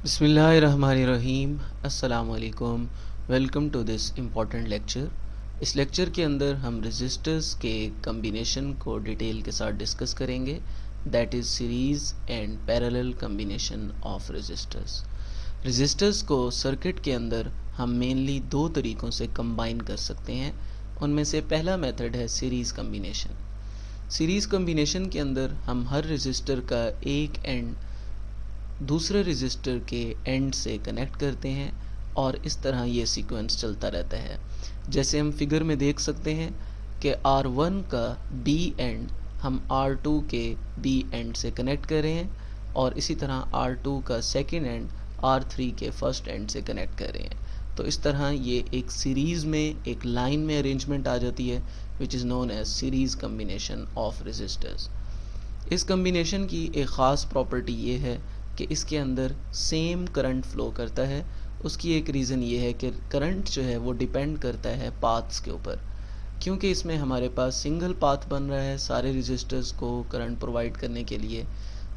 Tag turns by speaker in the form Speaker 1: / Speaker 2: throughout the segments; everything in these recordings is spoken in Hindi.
Speaker 1: बिस्मिल्लाहिर्रहमानिर्रहीम। अस्सलामुअलैकुम। Welcome to this important lecture. इस लेक्चर के अंदर हम रजिस्टर्स के कम्बिनेशन को डिटेल के साथ डिस्कस करेंगे, that is series and parallel combination of resistors. Resistors को सर्किट के अंदर हम मेनली दो तरीक़ों से कंबाइन कर सकते हैं। उनमें से पहला मेथड है सीरीज़ कम्बिनेशन। सीरीज़ कम्बिनेशन के अंदर हम हर रजिस्टर का एक एंड दूसरे रजिस्टर के एंड से कनेक्ट करते हैं और इस तरह ये सीक्वेंस चलता रहता है। जैसे हम फिगर में देख सकते हैं कि R1 का B एंड हम R2 के B एंड से कनेक्ट कर रहे हैं और इसी तरह R2 का सेकेंड एंड R3 के फर्स्ट एंड से कनेक्ट कर रहे हैं। तो इस तरह ये एक सीरीज़ में एक लाइन में अरेंजमेंट आ जाती है, which is known as series combination of resistors. इस कम्बिनेशन की एक ख़ास प्रॉपर्टी ये है कि इसके अंदर सेम करंट फ़्लो करता है। उसकी एक रीज़न ये है कि करंट जो है वो डिपेंड करता है पाथ्स के ऊपर। क्योंकि इसमें हमारे पास सिंगल पाथ बन रहा है सारे रजिस्टर्स को करंट प्रोवाइड करने के लिए,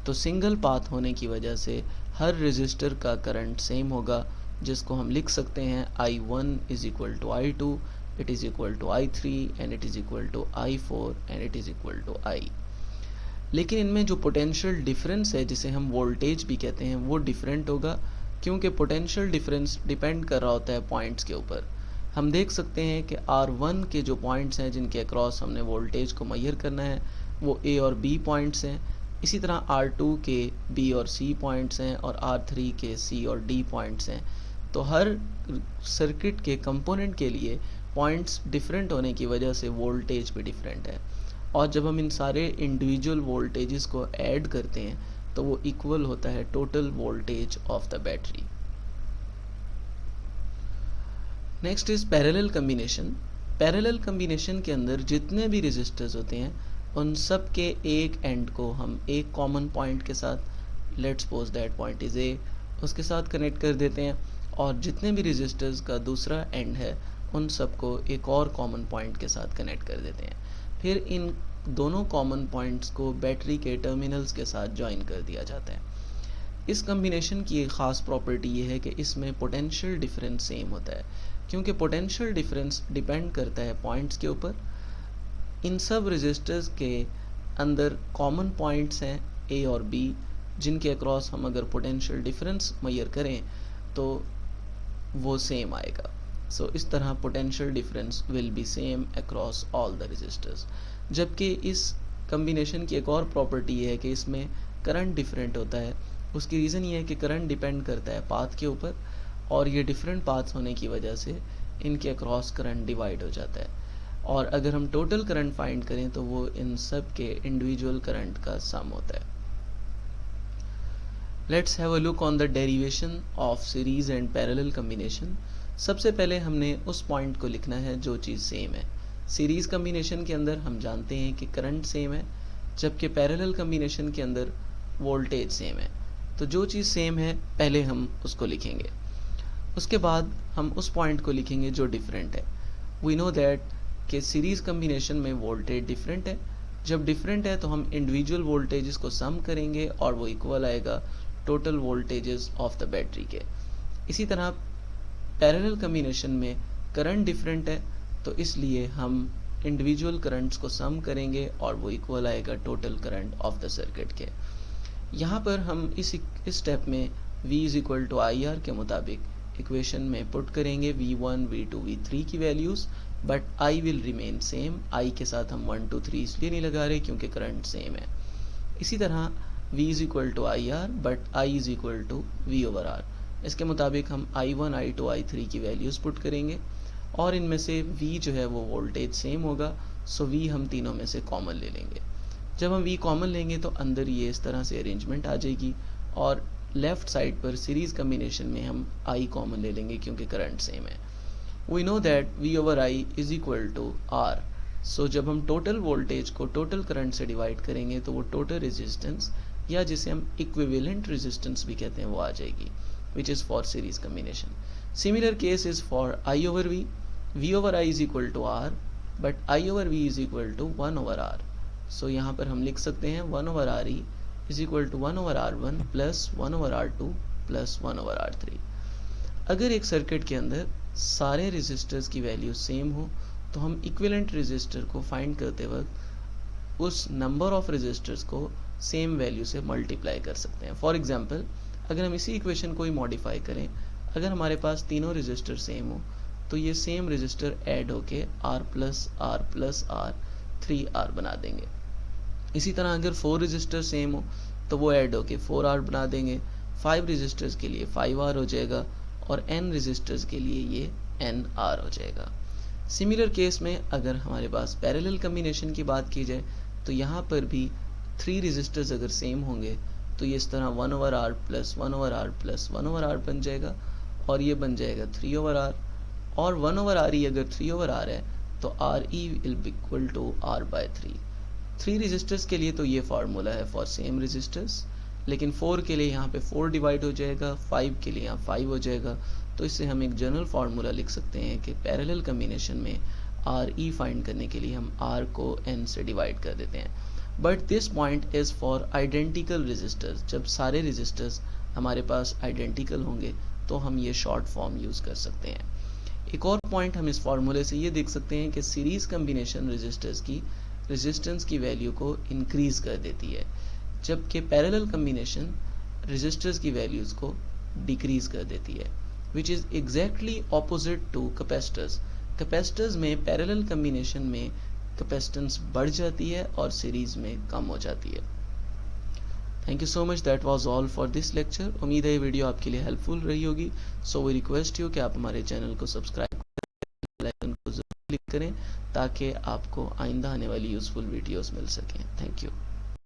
Speaker 1: तो सिंगल पाथ होने की वजह से हर रजिस्टर का करंट सेम होगा, जिसको हम लिख सकते हैं I1 is equal to I2, it is equal to I3 and it is equal to I4 and it is equal to I। लेकिन इनमें जो पोटेंशियल डिफरेंस है, जिसे हम वोल्टेज भी कहते हैं, वो डिफरेंट होगा, क्योंकि पोटेंशियल डिफरेंस डिपेंड कर रहा होता है पॉइंट्स के ऊपर। हम देख सकते हैं कि R1 के जो पॉइंट्स हैं जिनके अक्रॉस हमने वोल्टेज को मेजर करना है वो A और B पॉइंट्स हैं। इसी तरह R2 के B और C पॉइंट्स हैं और R3 के C और D पॉइंट्स हैं। तो हर सर्किट के कंपोनेंट के लिए पॉइंट्स डिफरेंट होने की वजह से वोल्टेज भी डिफरेंट है, और जब हम इन सारे इंडिविजुअल वोल्टेजेस को ऐड करते हैं तो वो इक्वल होता है total voltage of the battery. Next is parallel combination. Parallel combination के अंदर जितने भी रेजिस्टर्स होते हैं उन सब के एक एंड को हम एक कॉमन पॉइंट के साथ, let's suppose that point is a, उसके साथ कनेक्ट कर देते हैं, और जितने भी रेजिस्टर्स का दूसरा एंड है उन सबको एक और कॉमन पॉइंट के साथ कनेक्ट कर देते हैं। फिर इन दोनों कॉमन पॉइंट्स को बैटरी के टर्मिनल्स के साथ ज्वाइन कर दिया जाता है। इस कम्बिनेशन की एक ख़ास प्रॉपर्टी ये है कि इसमें पोटेंशियल डिफरेंस सेम होता है, क्योंकि पोटेंशियल डिफरेंस डिपेंड करता है पॉइंट्स के ऊपर। इन सब रजिस्टर्स के अंदर कॉमन पॉइंट्स हैं ए और बी, जिनके अक्रॉस हम अगर पोटेंशियल डिफरेंस मेजर करें तो वो सेम आएगा। सो इस तरह potential difference will be same across all the resistors. जबकि इस कम्बिनेशन की एक और प्रॉपर्टी ये है कि इसमें करंट डिफरेंट होता है। उसकी रीज़न ये है कि करंट डिपेंड करता है पाथ के ऊपर, और ये डिफरेंट पाथ्स होने की वजह से इनके अक्रॉस करंट डिवाइड हो जाता है, और अगर हम टोटल करंट फाइंड करें तो वो इन सब के इंडिविजुअल करंट का सम होता है। Let's have a look on the derivation of series and parallel combination. सबसे पहले हमने उस पॉइंट को लिखना है जो चीज़ सेम है। सीरीज़ कम्बिनेशन के अंदर हम जानते हैं कि करंट सेम है, जबकि पैरेलल कम्बिनेशन के अंदर वोल्टेज सेम है। तो जो चीज़ सेम है पहले हम उसको लिखेंगे, उसके बाद हम उस पॉइंट को लिखेंगे जो डिफरेंट है। वी नो दैट कि सीरीज़ कम्बिनेशन में वोल्टेज डिफरेंट है। जब डिफरेंट है तो हम इंडिविजुअल वोल्टेजेस को सम करेंगे और वो इक्वल आएगा total voltages of the battery के। इसी तरह पैरेलल कम्बिनेशन में करंट डिफरेंट है, तो इसलिए हम इंडिविजुअल करंट्स को सम करेंगे और वो इक्वल आएगा total current of the circuit के। यहाँ पर हम इस स्टेप में V is equal to I R के मुताबिक इक्वेशन में पुट करेंगे V1, V2, V3 की values, but I will remain same. I के साथ हम 1, 2, 3 इसलिए नहीं लगा रहे क्योंकि करंट सेम है। इसी तरह V is equal to I R, but I is equal to V over R। इसके मुताबिक हम I1, I2, I3 की वैल्यूज़ पुट करेंगे, और इनमें से V जो है वो वोल्टेज सेम होगा, सो V हम तीनों में से कॉमन ले लेंगे। जब हम V कॉमन लेंगे तो अंदर ये इस तरह से अरेंजमेंट आ जाएगी, और लेफ़्ट साइड पर सीरीज़ कम्बिनेशन में हम I कॉमन ले लेंगे क्योंकि करंट सेम है। We know that V over I is equal to R। So जब हम टोटल वोल्टेज को टोटल करंट से डिवाइड करेंगे तो वो टोटल रेजिस्टेंस, या जिसे हम इक्विवेलेंट रेजिस्टेंस भी कहते हैं, वो आ जाएगी, which is for series combination. Similar case is for I over V. V over I is equal to R, but I over V is equal to 1 over R. So यहाँ पर हम लिख सकते हैं 1 over RE is equal to 1 over R1 plus 1 over R2 plus 1/R3। अगर एक सर्किट के अंदर सारे रेजिस्टर्स की वैल्यू सेम हो तो हम इक्विवेलेंट रेजिस्टर को फाइंड करते वक्त उस नंबर ऑफ रेजिस्टर्स को सेम वैल्यू से मल्टीप्लाई कर सकते हैं। फॉर एग्जांपल, अगर हम इसी इक्वेशन को ही मॉडिफाई करें, अगर हमारे पास तीनों रेजिस्टर सेम हो तो ये सेम रेजिस्टर ऐड होके R प्लस R 3R बना देंगे। इसी तरह अगर 4 रेजिस्टर सेम हो तो वो ऐड होके 4R बना देंगे। 5 रेजिस्टर्स के लिए 5R हो जाएगा और n रेजिस्टर्स के लिए ये nR हो जाएगा। सिमिलर केस में अगर हमारे पास पैरेलल कम्बिनेशन की बात की जाए तो यहाँ पर भी 3 रेजिस्टर्स अगर सेम होंगे तो ये इस तरह 1/R plus 1/R plus 1/R बन जाएगा और ये बन जाएगा 3/R, और 1/R ही अगर 3/R है तो RE will be equal to R/3। 3 resistors के लिए तो ये फार्मूला है फॉर सेम रेजिस्टर्स, लेकिन 4 के लिए यहाँ पे 4 डिवाइड हो जाएगा, 5 के लिए यहाँ 5 हो जाएगा। तो इससे हम एक जनरल फार्मूला लिख सकते हैं कि पैरेलल कम्बिनेशन में RE फाइंड करने के लिए हम R को N से डिवाइड कर देते हैं। But this point is for identical resistors. जब सारे रेजिस्टर्स हमारे पास आइडेंटिकल होंगे तो हम ये शॉर्ट फॉर्म यूज़ कर सकते हैं। एक और पॉइंट हम इस फार्मूले से ये देख सकते हैं कि सीरीज़ कम्बिनेशन रेजिस्टर्स की रेजिस्टेंस की वैल्यू को इंक्रीज़ कर देती है, जबकि पैरेलल कम्बिनेशन रेजिस्टर्स की वैल्यूज़ को डिक्रीज़ कर देती है, which is exactly opposite two capacitors. Capacitors में पैरेलल कम्बिनेशन में कैपेसिटेंस बढ़ जाती है और सीरीज़ में कम हो जाती है। Thank you so much, that was all for this lecture. उम्मीद है ये वीडियो आपके लिए हेल्पफुल रही होगी। सो वी रिक्वेस्ट यू कि आप हमारे चैनल को सब्सक्राइब करें, बेल आइकन को जरूर क्लिक करें ताकि आपको आइंदा आने वाली यूज़फुल वीडियोस मिल सकें। Thank you.